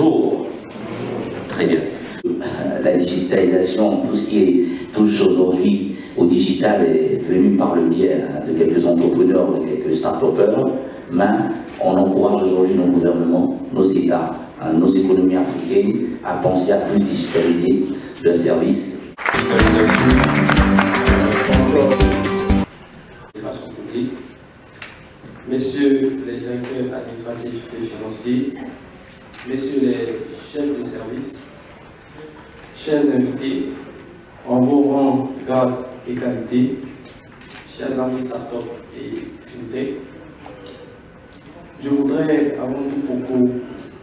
Bonjour. Très bien. La digitalisation, tout ce qui touche aujourd'hui au digital est venu par le biais de quelques entrepreneurs, de quelques start-upers, mais on encourage aujourd'hui nos gouvernements, nos États, nos économies africaines à penser à plus digitaliser leurs services. Messieurs les directeurs administratifs et financiers, messieurs les chefs de service, chers invités, en vos rangs, grades et qualités, chers amis start-up et fintech, je voudrais avant tout beaucoup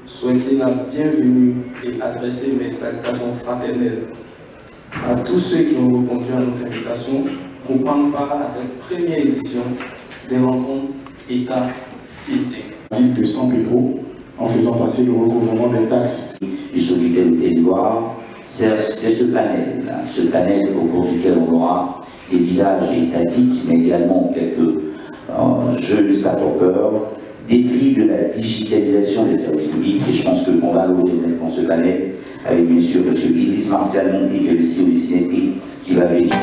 souhaiter la bienvenue et adresser mes salutations fraternelles à tous ceux qui ont répondu à notre invitation pour prendre part à cette première édition des rencontres État fintech. Ville de San Pedro, en faisant passer le recouvrement des taxes. Du Sofitel du territoire, c'est ce panel au cours duquel on aura des visages étatiques, mais également quelques jeux start-upers, défis de la digitalisation des services publics, et je pense qu'on va l'ouvrir maintenant ce panel avec bien sûr M. Idriss Martial Monti, qui est le CEO du CNP, qui va venir.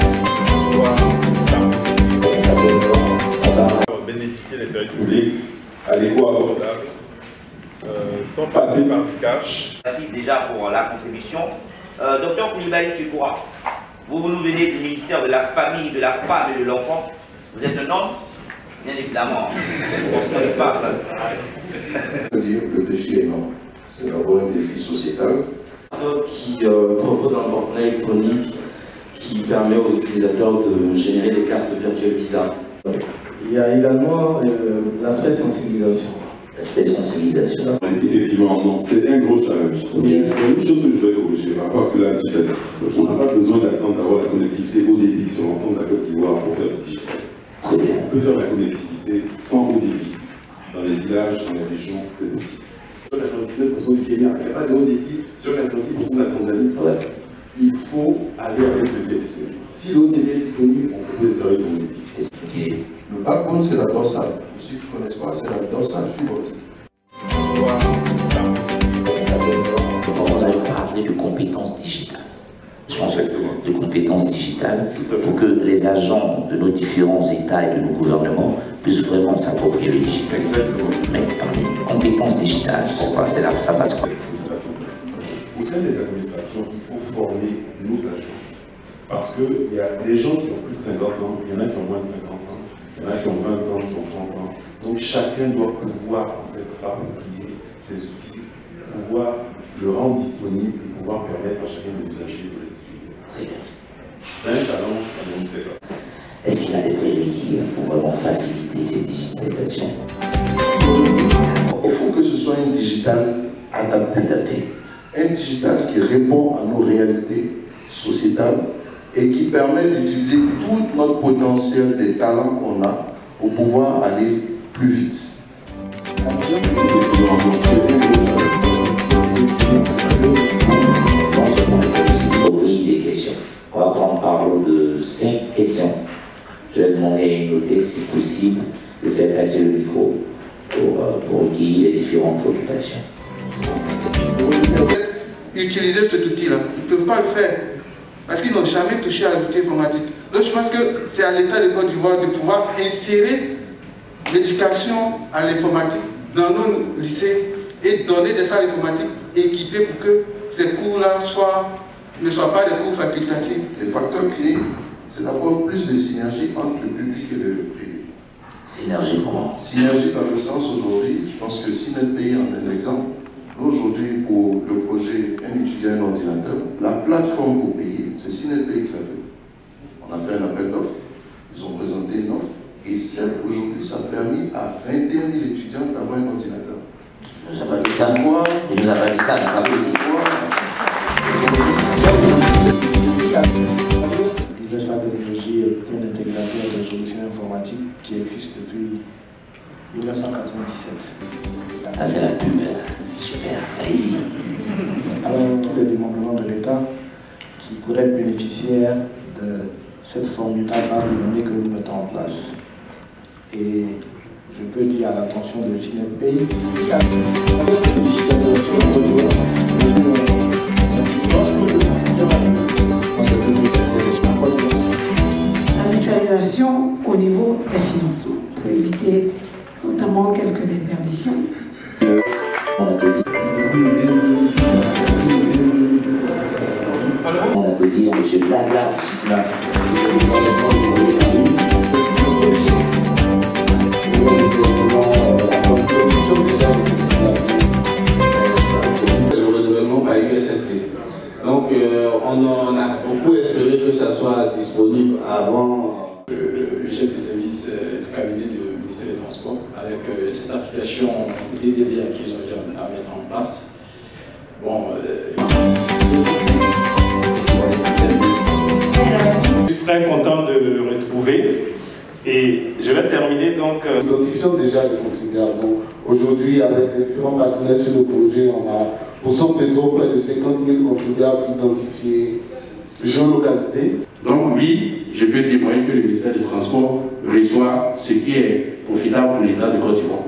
Bénéficier des services publics à des coûts abordables, sans passer par du cash. Merci déjà pour la contribution. Docteur Koulibaly Tchekoura, vous nous venez du ministère de la Famille, de la Femme et de l'Enfant. Vous êtes un homme? Bien évidemment. On ne pas. Le défi est énorme. C'est d'abord un défi sociétal. Qui propose un portail électronique qui permet aux utilisateurs de générer des cartes virtuelles Visa. Il y a également l'aspect sensibilisation. L'aspect sensibilisation. Effectivement, non, c'est un gros challenge. Il y a une chose que je vais corriger par rapport à ce que là, on n'a pas besoin d'attendre d'avoir la connectivité haut débit sur l'ensemble de la Côte d'Ivoire pour faire du digital. On peut faire la connectivité sans haut débit. Dans les villages, dans les régions, c'est possible. Sur 99% du Kenya, il n'y a pas de haut débit. Sur 90% de la Tanzanie, il faut aller avec ce texte. Si le haut débit est disponible, on peut les services de haut débit. Le backbone, c'est la dorsale. Pour ceux qui ne connaissent pas, c'est la dorsale fibre optique. On a parlé de compétences digitales. Je pense que de compétences digitales pour que les agents de nos différents États et de nos gouvernements puissent vraiment s'approprier le digital. Exactement. Mais parler de compétences digitales, c'est là, ça passe quoi? Au sein des administrations, il faut former nos agents. Parce qu'il y a des gens qui ont plus de 50 ans, il y en a qui ont moins de 50 ans, il y en a qui ont 20 ans, qui ont 30 ans. Donc chacun doit pouvoir en fait s'approprier ces outils, pouvoir le rendre disponible et pouvoir permettre à chacun des usagers de les utiliser. Très bien. C'est un challenge à mon niveau. Est-ce qu'il y a des prérequis pour vraiment faciliter cette digitalisation? Il faut que ce soit un digital adapté. Un digital qui répond à nos réalités sociétales et qui permet d'utiliser tout notre potentiel des talents qu'on a pour pouvoir aller plus vite. On va prendre parlons de 5 questions. Je vais demander à une hôtesse, si possible, de faire passer le micro pour recueillir les différentes préoccupations. Utiliser cet outil-là, ils ne peuvent pas le faire parce qu'ils n'ont jamais touché à l'outil informatique. Donc je pense que c'est à l'État de Côte d'Ivoire de pouvoir insérer l'éducation à l'informatique dans nos lycées et donner des salles informatiques équipées pour que ces cours-là ne soient pas des cours facultatifs. Les facteurs clés, c'est d'abord plus de synergie entre le public et le privé. Synergie comment? Synergie dans le sens aujourd'hui, je pense que si notre pays en est un exemple, aujourd'hui pour le projet Un étudiant, un ordinateur, la plateforme pour payer, c'est Sinetpay qui l'a fait. On a fait un appel d'offres, ils ont présenté une offre, et aujourd'hui ça a permis à 21 000 étudiants d'avoir un ordinateur. Il nous a pas dit ça. Il nous a pas dit ça, mais ça veut dire quoi? L'Université de technologie est un intégrateur de solutions informatiques qui existe depuis 1997. Ah, c'est la pub, c'est super, allez-y. Alors, tous les démembrements de l'État qui pourraient être bénéficiaires de cette formidable base de données que nous mettons en place. Et je peux dire à l'attention de SINELPAY. La mutualisation au niveau des financements pour éviter notamment quelques déperditions. On applaudit M. Lagarde Gislain. Le renouvellement par USSD. Donc on a beaucoup espéré que ça soit disponible avant. Le chef de service du cabinet du ministère des Transports avec cette application DDVA qu'ils ont déjà à mettre en place. Bon, je suis très content de le retrouver et je vais terminer donc. Nous identifions déjà les contribuables. Donc aujourd'hui, avec les différents partenaires sur le projet, on a pour son pétrole près de 50 000 contribuables identifiés, géolocalisés. donc oui, je peux témoigner que le ministère des Transports reçoit ce qui est profitable pour l'État de Côte d'Ivoire.